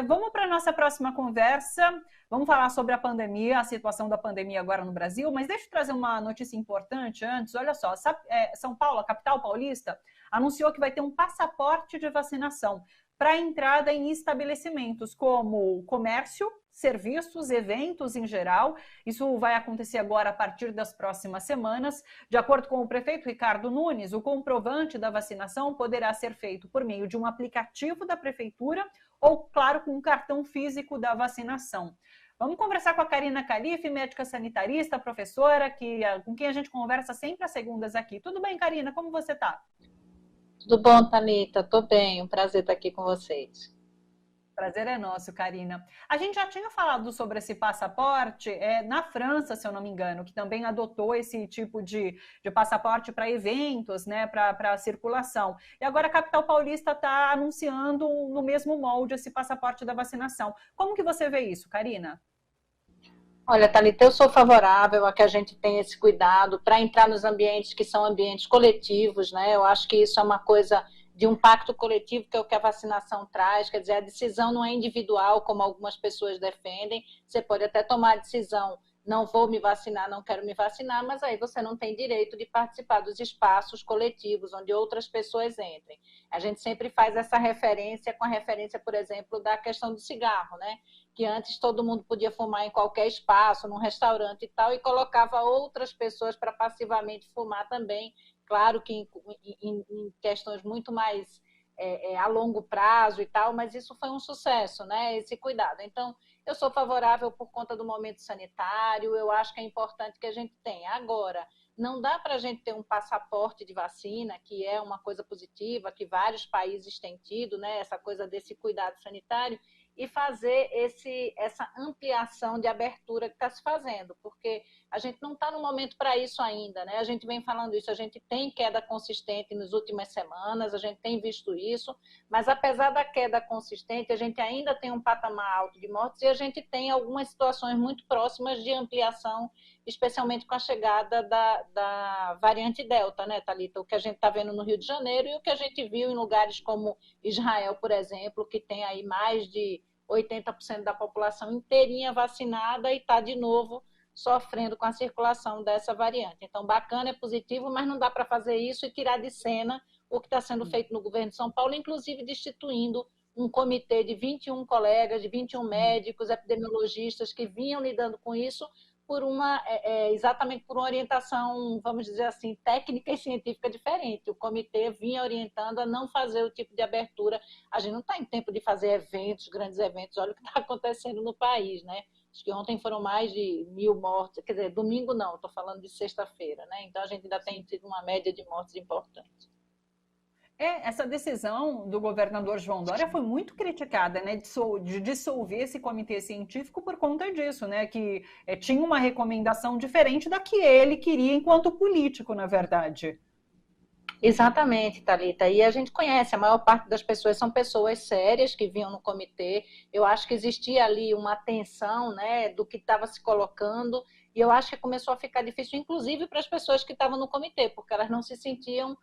Vamos para a nossa próxima conversa. Vamos falar sobre a pandemia, a situação da pandemia agora no Brasil, mas deixa eu trazer uma notícia importante antes. Olha só, São Paulo, a capital paulista, anunciou que vai ter um passaporte de vacinação para entrada em estabelecimentos como comércio, serviços, eventos em geral. Isso vai acontecer agora a partir das próximas semanas. De acordo com o prefeito Ricardo Nunes, o comprovante da vacinação poderá ser feito por meio de um aplicativo da prefeitura ou, claro, com um cartão físico da vacinação. Vamos conversar com a Karina Calife, médica sanitarista, professora, com quem a gente conversa sempre às segundas aqui. Tudo bem, Karina? Como você está? Tudo bom, Thalita? Estou bem, um prazer estar aqui com vocês. Prazer é nosso, Karina. A gente já tinha falado sobre esse passaporte na França, se eu não me engano, que também adotou esse tipo de passaporte para eventos, né, para circulação. E agora a capital paulista está anunciando no mesmo molde esse passaporte da vacinação. Como que você vê isso, Karina? Olha, Thalita, eu sou favorável a que a gente tenha esse cuidado para entrar nos ambientes que são ambientes coletivos, né? Eu acho que isso é uma coisa de um pacto coletivo, que é o que a vacinação traz, quer dizer, a decisão não é individual, como algumas pessoas defendem, você pode até tomar a decisão, não vou me vacinar, não quero me vacinar, mas aí você não tem direito de participar dos espaços coletivos, onde outras pessoas entrem. A gente sempre faz essa referência com a referência, por exemplo, da questão do cigarro, né? Que antes todo mundo podia fumar em qualquer espaço, num restaurante e tal, e colocava outras pessoas para passivamente fumar também. Claro que em questões muito mais a longo prazo e tal, mas isso foi um sucesso, né? Esse cuidado. Então, eu sou favorável por conta do momento sanitário, eu acho que é importante que a gente tenha. Agora, não dá para a gente ter um passaporte de vacina, que é uma coisa positiva, que vários países têm tido, né? Essa coisa desse cuidado sanitário, e fazer essa ampliação de abertura que está se fazendo, porque a gente não está no momento para isso ainda, né? A gente vem falando isso, a gente tem queda consistente nas últimas semanas, a gente tem visto isso, mas apesar da queda consistente, a gente ainda tem um patamar alto de mortes e a gente tem algumas situações muito próximas de ampliação, especialmente com a chegada da variante Delta, né, Thalita? O que a gente está vendo no Rio de Janeiro e o que a gente viu em lugares como Israel, por exemplo, que tem aí mais de 80% da população inteirinha vacinada e está de novo sofrendo com a circulação dessa variante. Então, bacana, é positivo, mas não dá para fazer isso e tirar de cena o que está sendo feito no governo de São Paulo, inclusive destituindo um comitê de 21 colegas, de 21 médicos, epidemiologistas que vinham lidando com isso exatamente por uma orientação, vamos dizer assim, técnica e científica diferente. O comitê vinha orientando a não fazer o tipo de abertura. A gente não está em tempo de fazer eventos, grandes eventos, olha o que está acontecendo no país, né? Acho que ontem foram mais de 1.000 mortes, quer dizer, domingo não, estou falando de sexta-feira, né? Então a gente ainda tem tido uma média de mortes importante. Essa decisão do governador João Dória foi muito criticada, né, de dissolver esse comitê científico por conta disso, né, que tinha uma recomendação diferente da que ele queria enquanto político, na verdade. Exatamente, Thalita. E a gente conhece, a maior parte das pessoas são pessoas sérias que vinham no comitê. Eu acho que existia ali uma tensão, né, do que estava se colocando, e eu acho que começou a ficar difícil, inclusive para as pessoas que estavam no comitê, porque elas não se sentiam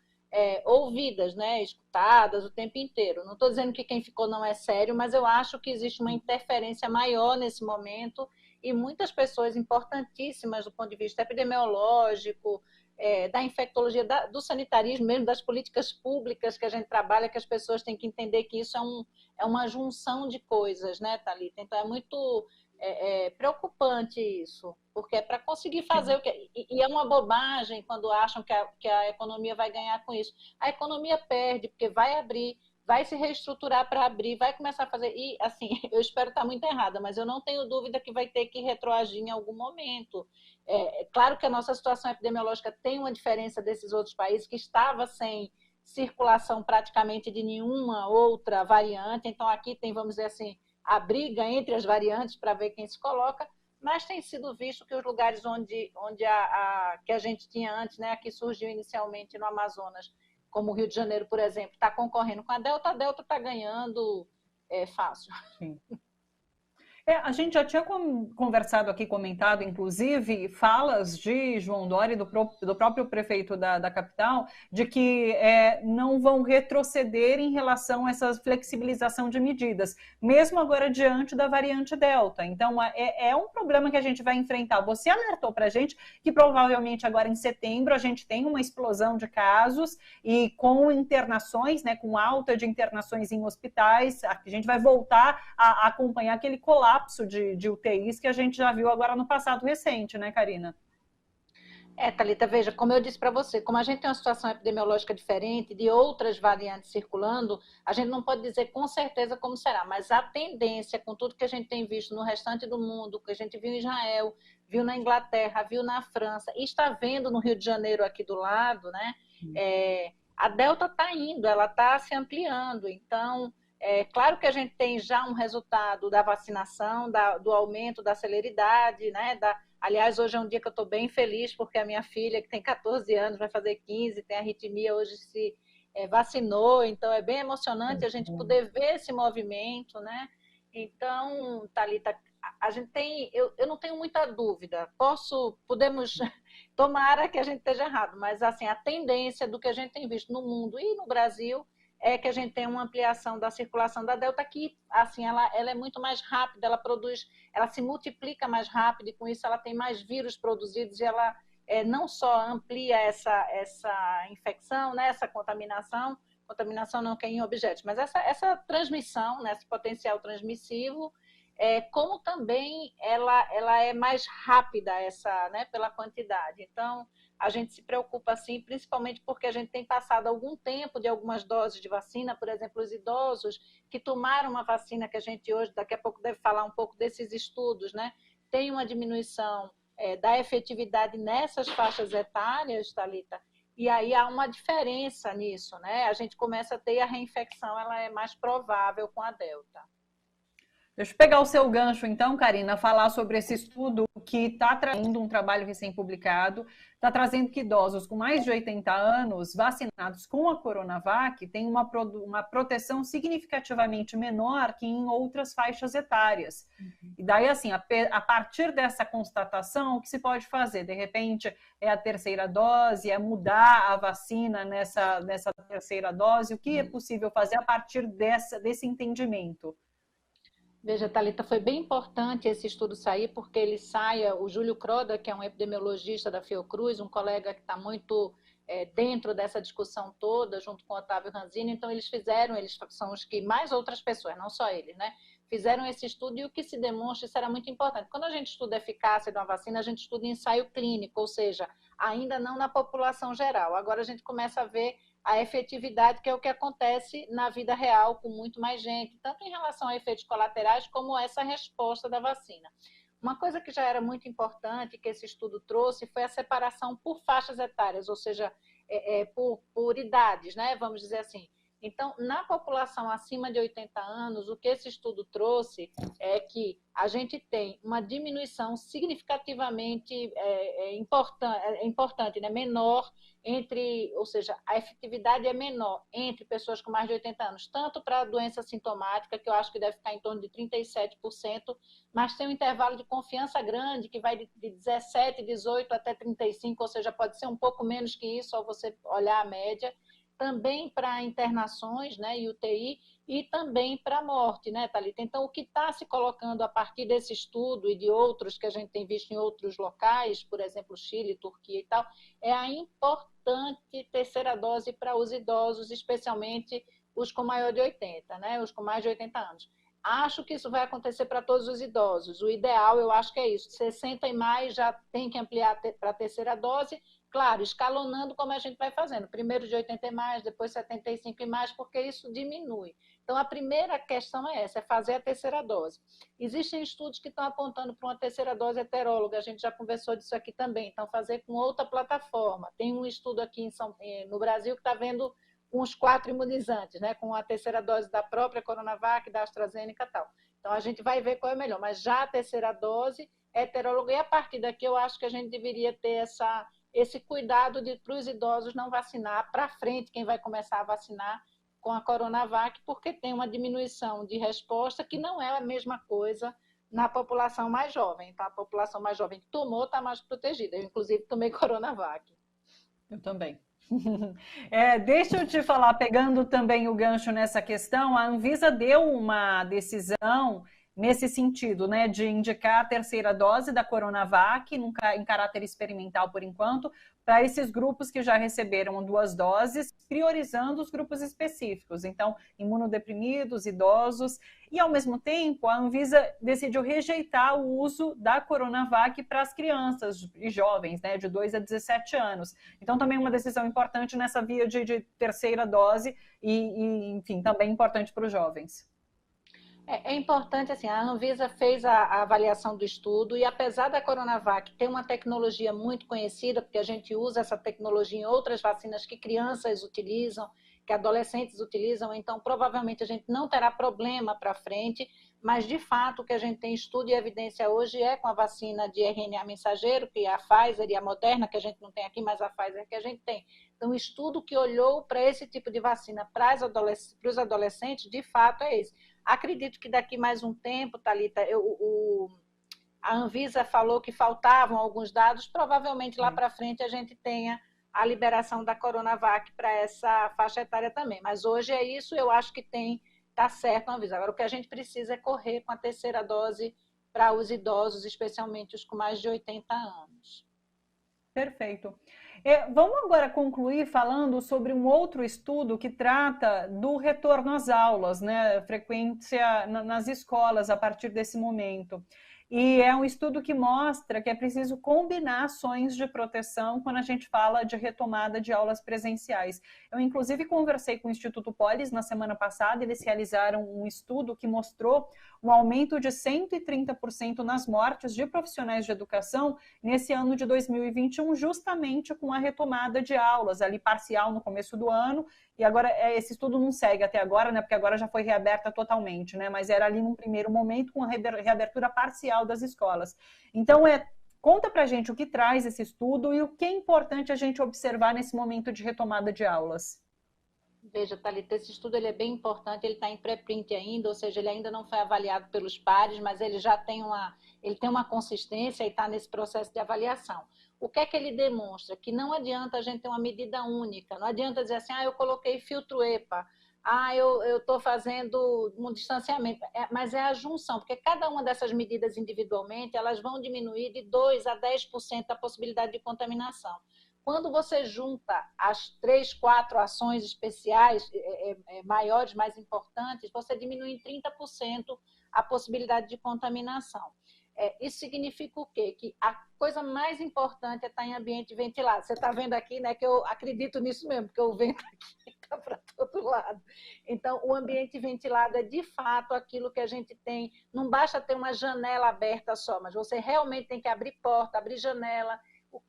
ouvidas, né, escutadas o tempo inteiro. Não estou dizendo que quem ficou não é sério, mas eu acho que existe uma interferência maior nesse momento, e muitas pessoas importantíssimas do ponto de vista epidemiológico, da infectologia, do sanitarismo mesmo, das políticas públicas que a gente trabalha, que as pessoas têm que entender que isso é uma junção de coisas, né, Thalita? Então é muito preocupante isso, porque é para conseguir fazer o que... E é uma bobagem quando acham que a economia vai ganhar com isso. A economia perde, porque vai abrir, vai se reestruturar para abrir, vai começar a fazer... E, assim, eu espero estar muito errada, mas eu não tenho dúvida que vai ter que retroagir em algum momento. Claro que a nossa situação epidemiológica tem uma diferença desses outros países, que estava sem circulação praticamente de nenhuma outra variante, então aqui tem, vamos dizer assim, a briga entre as variantes para ver quem se coloca, mas tem sido visto que os lugares onde que a gente tinha antes, né, que surgiu inicialmente no Amazonas, como o Rio de Janeiro, por exemplo, está concorrendo com a Delta está ganhando fácil. Sim. A gente já tinha conversado aqui, comentado, inclusive, falas de João Dória e do próprio prefeito da capital, de que não vão retroceder em relação a essa flexibilização de medidas, mesmo agora diante da variante Delta. Então, é um problema que a gente vai enfrentar. Você alertou para a gente que provavelmente agora em setembro a gente tem uma explosão de casos e com internações, né, com alta de internações em hospitais, a gente vai voltar a acompanhar aquele colapso de UTIs que a gente já viu agora no passado recente, né, Karina? Thalita, veja, como eu disse para você, como a gente tem uma situação epidemiológica diferente de outras variantes circulando, a gente não pode dizer com certeza como será, mas a tendência, com tudo que a gente tem visto no restante do mundo, que a gente viu em Israel, viu na Inglaterra, viu na França, e está vendo no Rio de Janeiro aqui do lado, né? A Delta está indo, ela está se ampliando, então claro que a gente tem já um resultado da vacinação, do aumento da celeridade, né? Aliás, hoje é um dia que eu estou bem feliz, porque a minha filha, que tem 14 anos, vai fazer 15, tem arritmia, hoje se vacinou, então é bem emocionante a gente poder ver esse movimento, né? Então, Thalita, a gente tem, eu não tenho muita dúvida, podemos, tomara que a gente esteja errado, mas assim, a tendência do que a gente tem visto no mundo e no Brasil é que a gente tem uma ampliação da circulação da Delta que, assim, ela é muito mais rápida, ela se multiplica mais rápido e com isso ela tem mais vírus produzidos e ela não só amplia essa infecção, né, essa contaminação não que é em objetos, mas essa transmissão, né, esse potencial transmissivo, como também ela é mais rápida né, pela quantidade. Então, a gente se preocupa, assim, principalmente porque a gente tem passado algum tempo de algumas doses de vacina, por exemplo, os idosos que tomaram uma vacina que a gente hoje, daqui a pouco, deve falar um pouco desses estudos, né? Tem uma diminuição da efetividade nessas faixas etárias, Thalita, e aí há uma diferença nisso, né? A gente começa a ter a reinfecção, ela é mais provável com a Delta. Deixa eu pegar o seu gancho, então, Karina, falar sobre esse estudo que está trazendo um trabalho recém-publicado, está trazendo que idosos com mais de 80 anos vacinados com a Coronavac têm uma proteção significativamente menor que em outras faixas etárias. E daí, assim, a partir dessa constatação, o que se pode fazer? De repente, é a terceira dose, é mudar a vacina nessa terceira dose? O que é possível fazer a partir desse entendimento? Veja, Thalita, foi bem importante esse estudo sair, porque ele saia, o Júlio Croda, que é um epidemiologista da Fiocruz, um colega que está muito dentro dessa discussão toda, junto com o Otávio Ranzini, então eles são os que, mais outras pessoas, não só eles, né, fizeram esse estudo e o que se demonstra, isso era muito importante. Quando a gente estuda a eficácia de uma vacina, a gente estuda ensaio clínico, ou seja, ainda não na população geral. Agora a gente começa a ver a efetividade, que é o que acontece na vida real com muito mais gente, tanto em relação a efeitos colaterais como essa resposta da vacina. Uma coisa que já era muito importante, que esse estudo trouxe, foi a separação por faixas etárias, ou seja, por idades, né? Vamos dizer assim. Então, na população acima de 80 anos, o que esse estudo trouxe é que a gente tem uma diminuição significativamente importante, né? Menor ou seja, a efetividade é menor entre pessoas com mais de 80 anos, tanto para a doença sintomática, que eu acho que deve ficar em torno de 37%, mas tem um intervalo de confiança grande, que vai de 17, 18 até 35, ou seja, pode ser um pouco menos que isso, ao você olhar a média, também para internações, né, e UTI, e também para a morte, né, Thalita? Então, o que está se colocando a partir desse estudo e de outros que a gente tem visto em outros locais, por exemplo, Chile, Turquia e tal, é a importante terceira dose para os idosos, especialmente os com maior de 80, né, os com mais de 80 anos. Acho que isso vai acontecer para todos os idosos. O ideal, eu acho que é isso. 60 e mais já tem que ampliar para a terceira dose, claro, escalonando como a gente vai fazendo. Primeiro de 80 e mais, depois 75 e mais, porque isso diminui. Então, a primeira questão é essa, é fazer a terceira dose. Existem estudos que estão apontando para uma terceira dose heteróloga, a gente já conversou disso aqui também, então fazer com outra plataforma. Tem um estudo aqui no Brasil que está vendo com os 4 imunizantes, né, com a terceira dose da própria Coronavac, da AstraZeneca e tal. Então, a gente vai ver qual é melhor, mas já a terceira dose é heteróloga, e a partir daqui eu acho que a gente deveria ter esse cuidado para os idosos não vacinar, para frente quem vai começar a vacinar com a Coronavac, porque tem uma diminuição de resposta que não é a mesma coisa na população mais jovem. Então, a população mais jovem que tomou está mais protegida. Eu, inclusive, tomei Coronavac. Eu também. Deixa eu te falar, pegando também o gancho nessa questão, a Anvisa deu uma decisão nesse sentido, né, de indicar a terceira dose da Coronavac em caráter experimental por enquanto, para esses grupos que já receberam 2 doses, priorizando os grupos específicos, então imunodeprimidos, idosos, e ao mesmo tempo a Anvisa decidiu rejeitar o uso da Coronavac para as crianças e jovens, né, de 2 a 17 anos. Então também uma decisão importante nessa via de terceira dose enfim, também importante para os jovens. É importante, assim, a Anvisa fez a avaliação do estudo e apesar da Coronavac ter uma tecnologia muito conhecida, porque a gente usa essa tecnologia em outras vacinas que crianças utilizam, que adolescentes utilizam, então provavelmente a gente não terá problema para frente, mas de fato o que a gente tem estudo e evidência hoje é com a vacina de RNA mensageiro, que é a Pfizer e a Moderna, que a gente não tem aqui, mas a Pfizer que a gente tem. Então o estudo que olhou para esse tipo de vacina para os adolescentes, de fato é esse. Acredito que daqui mais um tempo, Thalita, a Anvisa falou que faltavam alguns dados, provavelmente lá para frente a gente tenha a liberação da Coronavac para essa faixa etária também. Mas hoje é isso, eu acho que está certo a Anvisa. Agora, o que a gente precisa é correr com a terceira dose para os idosos, especialmente os com mais de 80 anos. Perfeito. Vamos agora concluir falando sobre um outro estudo que trata do retorno às aulas, né? Frequência nas escolas a partir desse momento. E é um estudo que mostra que é preciso combinar ações de proteção quando a gente fala de retomada de aulas presenciais. Eu, inclusive, conversei com o Instituto Polis na semana passada, eles realizaram um estudo que mostrou um aumento de 130% nas mortes de profissionais de educação nesse ano de 2021, justamente com a retomada de aulas, ali parcial no começo do ano, e agora esse estudo não segue até agora, né, porque agora já foi reaberta totalmente, né, mas era ali num primeiro momento com a reabertura parcial das escolas. Então, conta pra gente o que traz esse estudo e o que é importante a gente observar nesse momento de retomada de aulas. Veja, Thalita, esse estudo ele é bem importante, ele está em pré-print ainda, ou seja, ele ainda não foi avaliado pelos pares, mas ele já tem uma consistência e está nesse processo de avaliação. O que é que ele demonstra? Que não adianta a gente ter uma medida única, não adianta dizer assim, eu coloquei filtro EPA, eu estou fazendo um distanciamento, mas é a junção, porque cada uma dessas medidas individualmente, elas vão diminuir de 2% a 10% a possibilidade de contaminação. Quando você junta as 3, 4 ações especiais maiores, mais importantes, você diminui em 30% a possibilidade de contaminação. Isso significa o quê? Que a coisa mais importante é estar em ambiente ventilado. Você está vendo aqui, né, que eu acredito nisso mesmo, porque o vento aqui está para todo lado. Então, o ambiente ventilado é, de fato, aquilo que a gente tem. Não basta ter uma janela aberta só, mas você realmente tem que abrir porta, abrir janela.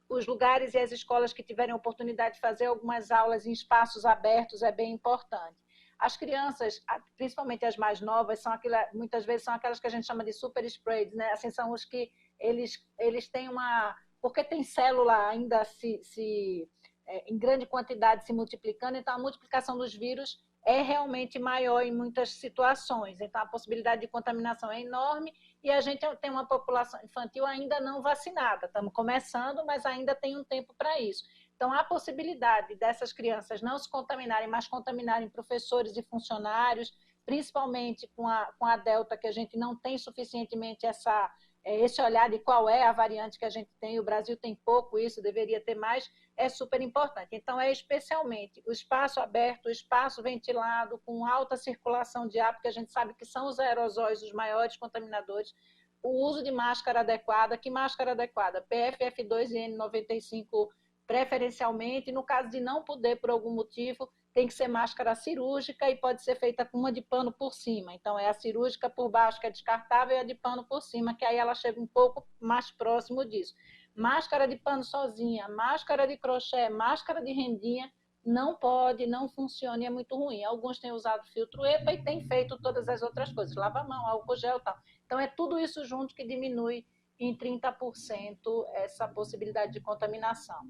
Os lugares e as escolas que tiverem oportunidade de fazer algumas aulas em espaços abertos é bem importante. As crianças, principalmente as mais novas, muitas vezes são aquelas que a gente chama de super spreads, né? Assim, são os que eles têm porque tem célula ainda em grande quantidade se multiplicando, então a multiplicação dos vírus é realmente maior em muitas situações. Então a possibilidade de contaminação é enorme e a gente tem uma população infantil ainda não vacinada. Estamos começando, mas ainda tem um tempo para isso. Então, a possibilidade dessas crianças não se contaminarem, mas contaminarem professores e funcionários, principalmente com a Delta, que a gente não tem suficientemente esse olhar de qual é a variante que a gente tem, o Brasil tem pouco isso, deveria ter mais, é super importante. Então, é especialmente o espaço aberto, o espaço ventilado, com alta circulação de ar, porque a gente sabe que são os aerosóis os maiores contaminadores, o uso de máscara adequada. Que máscara adequada? PFF2 e N95 preferencialmente, no caso de não poder por algum motivo, tem que ser máscara cirúrgica e pode ser feita com uma de pano por cima. Então, é a cirúrgica por baixo, que é descartável, e a de pano por cima, que aí ela chega um pouco mais próximo disso. Máscara de pano sozinha, máscara de crochê, máscara de rendinha, não pode, não funciona e é muito ruim. Alguns têm usado filtro EPA e têm feito todas as outras coisas, lava a mão, álcool gel e tal. Então, é tudo isso junto que diminui em 30% essa possibilidade de contaminação.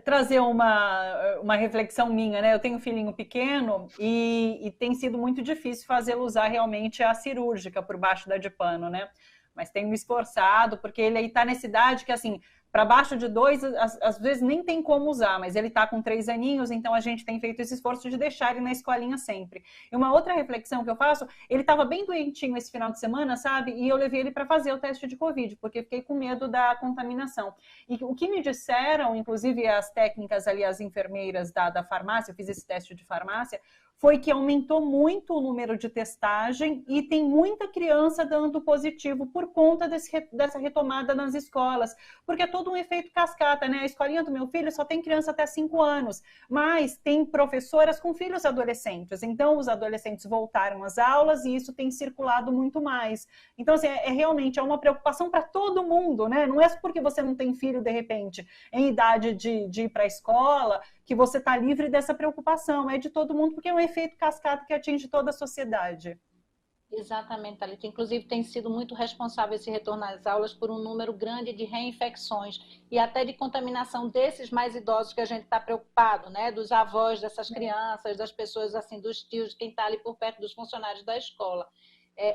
trazer uma reflexão minha, né? Eu tenho um filhinho pequeno e tem sido muito difícil fazê-lo usar realmente a cirúrgica por baixo da de pano, né? Mas tenho me esforçado, porque ele aí tá nessa idade que, assim, para baixo de 2, às vezes nem tem como usar, mas ele tá com 3 aninhos, então a gente tem feito esse esforço de deixar ele na escolinha sempre. E uma outra reflexão que eu faço, ele estava bem doentinho esse final de semana, sabe? E eu levei ele para fazer o teste de Covid, porque fiquei com medo da contaminação. E o que me disseram, inclusive as técnicas ali, as enfermeiras da farmácia, eu fiz esse teste de farmácia, foi que aumentou muito o número de testagem e tem muita criança dando positivo por conta dessa retomada nas escolas, porque é todo um efeito cascata, né? A escolinha do meu filho só tem criança até 5 anos, mas tem professoras com filhos adolescentes, então os adolescentes voltaram às aulas e isso tem circulado muito mais. Então, assim, realmente é uma preocupação para todo mundo, né? Não é porque você não tem filho, de repente, em idade de ir para a escola, que você está livre dessa preocupação, é de todo mundo, porque é um efeito cascata que atinge toda a sociedade. Exatamente, Thalita. Inclusive, tem sido muito responsável esse retorno às aulas por um número grande de reinfecções e até de contaminação desses mais idosos que a gente está preocupado, né? Dos avós dessas crianças, das pessoas, assim, dos tios, de quem está ali por perto dos funcionários da escola.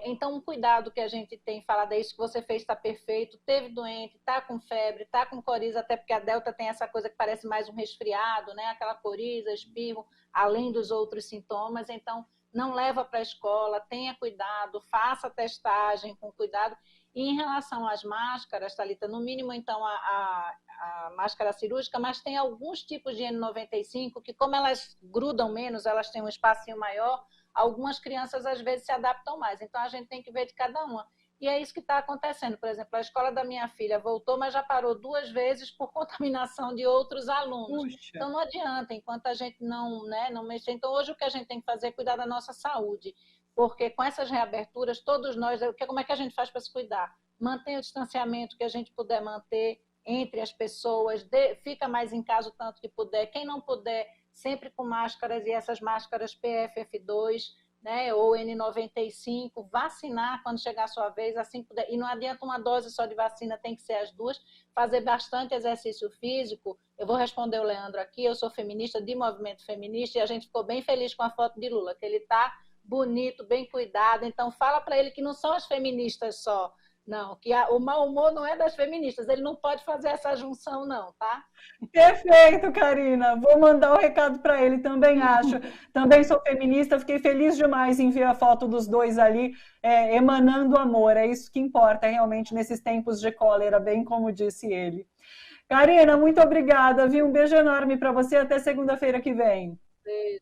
Então, um cuidado que a gente tem falado, é isso que você fez, está perfeito, teve doente, está com febre, está com coriza, até porque a Delta tem essa coisa que parece mais um resfriado, né? Aquela coriza, espirro, além dos outros sintomas. Então, não leva para a escola, tenha cuidado, faça a testagem com cuidado. E em relação às máscaras, Thalita, no mínimo, então, a máscara cirúrgica, mas tem alguns tipos de N95 que, como elas grudam menos, elas têm um espacinho maior, algumas crianças às vezes se adaptam mais. Então, a gente tem que ver de cada uma. E é isso que está acontecendo. Por exemplo, a escola da minha filha voltou, mas já parou 2 vezes por contaminação de outros alunos. Puxa. Então, não adianta, enquanto a gente não mexer. Então, hoje o que a gente tem que fazer é cuidar da nossa saúde. Porque com essas reaberturas, todos nós, como é que a gente faz para se cuidar? Mantenha o distanciamento que a gente puder manter entre as pessoas, fica mais em casa o tanto que puder. Quem não puder, sempre com máscaras, e essas máscaras PFF2, né, ou N95, vacinar quando chegar a sua vez, assim puder. E não adianta uma dose só de vacina, tem que ser as duas. Fazer bastante exercício físico. Eu vou responder o Leandro aqui, eu sou feminista, de movimento feminista, e a gente ficou bem feliz com a foto de Lula, que ele está bonito, bem cuidado. Então fala para ele que não são as feministas só, não, que o mau humor não é das feministas, ele não pode fazer essa junção não, tá? Perfeito, Karina. Vou mandar o recado para ele, também acho. Também sou feminista, fiquei feliz demais em ver a foto dos dois ali, emanando amor. É isso que importa realmente nesses tempos de cólera, bem como disse ele. Karina, muito obrigada, viu? Um beijo enorme para você, até segunda-feira que vem. Beijo.